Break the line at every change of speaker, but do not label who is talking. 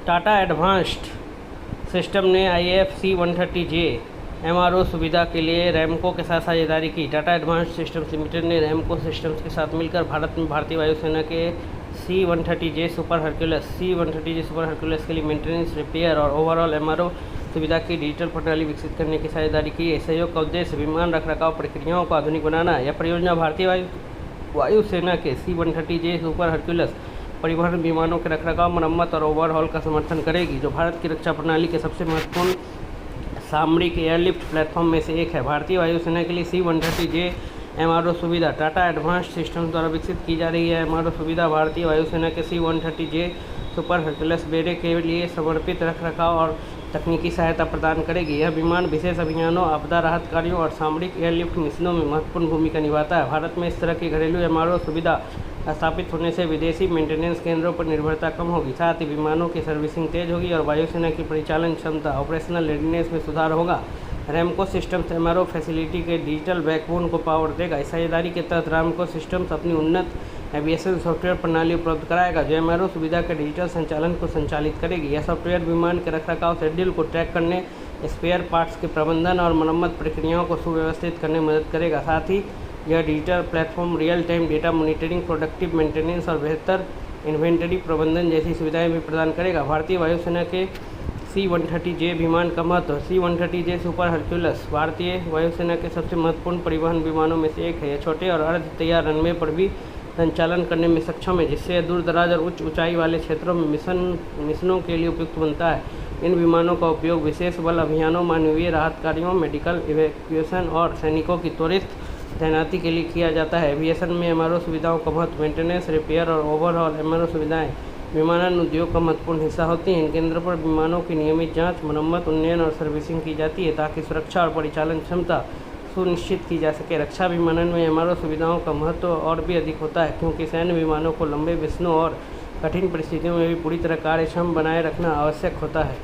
Tata advanced system ने IFC-130J MRO सुविधा के लिए रैमको के साथ साझेदारी की। टाटा एडवांस्ड सिस्टम्स लिमिटेड ने रैमको सिस्टम्स के साथ मिलकर भारत में भारतीय वायुसेना के C-130J सुपर हरक्यूलस के लिए मेंटेनेंस, रिपेयर और ओवरऑल MRO सुविधा की डिजिटल प्रणाली विकसित करने की साझेदारी की है। सहयोग का उद्देश्य विमान रखरखाव प्रक्रियाओं को आधुनिक बनाना। यह परियोजना भारतीय वायुसेना के C-130J सुपर हरक्यूलस परिवहन विमानों के रखरखाव, मरम्मत और ओवरहॉल का समर्थन करेगी, जो भारत की रक्षा प्रणाली के सबसे महत्वपूर्ण सामरिक एयरलिफ्ट प्लेटफॉर्म में से एक है। भारतीय वायुसेना के लिए C-130J MRO सुविधा टाटा एडवांस्ड सिस्टम्स द्वारा विकसित की जा रही है। MRO सुविधा भारतीय वायुसेना के C-130J सुपर हरक्यूलस बेड़े के लिए समर्पित रखरखाव और तकनीकी सहायता प्रदान करेगी। यह विमान विशेष अभियानों, आपदा राहत कार्यों और सामरिक एयरलिफ्ट मिशनों में महत्वपूर्ण भूमिका निभाता है। भारत में इस तरह की घरेलू MRO सुविधा स्थापित होने से विदेशी मेंटेनेंस केंद्रों पर निर्भरता कम होगी, साथ ही विमानों की सर्विसिंग तेज होगी और वायुसेना की परिचालन क्षमता, ऑपरेशनल रेडीनेस में सुधार होगा। रैमको सिस्टम्स MRO फैसिलिटी के डिजिटल बैकबोन को पावर देगा। इस साझेदारी के तहत रैमको सिस्टम्स अपनी उन्नत एविएशन सॉफ्टवेयर प्रणाली उपलब्ध कराएगा, जो MRO सुविधा के डिजिटल संचालन को संचालित करेगी। यह सॉफ्टवेयर विमान के रखरखाव शेड्यूल को ट्रैक करने, स्पेयर पार्ट्स के प्रबंधन और मरम्मत प्रक्रियाओं को सुव्यवस्थित करने में मदद करेगा। साथ ही यह digital platform real time data monitoring, productive maintenance और बेहतर इन्वेंटरी प्रबंधन जैसी सुविधाएं भी प्रदान करेगा। भारतीय वायुसेना के C-130J विमान का महत्व। C-130J सुपर हरक्यूलस भारतीय वायुसेना के सबसे महत्वपूर्ण परिवहन विमानों में से एक है। यह छोटे और अर्ध तैयार रनवे पर भी संचालन करने में सक्षम है, जिससे यह दूर दराज और उच्च ऊंचाई वाले क्षेत्रों में मिशनों के लिए उपयुक्त बनता है। इन विमानों का उपयोग विशेष बल अभियानों, मानवीय राहत कार्यों, मेडिकल इवैक्यूएशन और सैनिकों की त्वरित तैनाती के लिए किया जाता है। एविएशन में MRO सुविधाओं का महत्व। मेंटेनेंस, रिपेयर और ओवरहॉल MRO सुविधाएं विमानन उद्योग का महत्वपूर्ण हिस्सा होती हैं। इन केंद्रों पर विमानों की नियमित जांच, मरम्मत, उन्नयन और सर्विसिंग की जाती है, ताकि सुरक्षा और परिचालन क्षमता सुनिश्चित की जा सके। रक्षा विमानन में MRO सुविधाओं का महत्व और भी अधिक होता है, क्योंकि सैन्य विमानों को लंबे मिशनों और कठिन परिस्थितियों में भी पूरी तरह कार्यक्षम बनाए रखना आवश्यक होता है।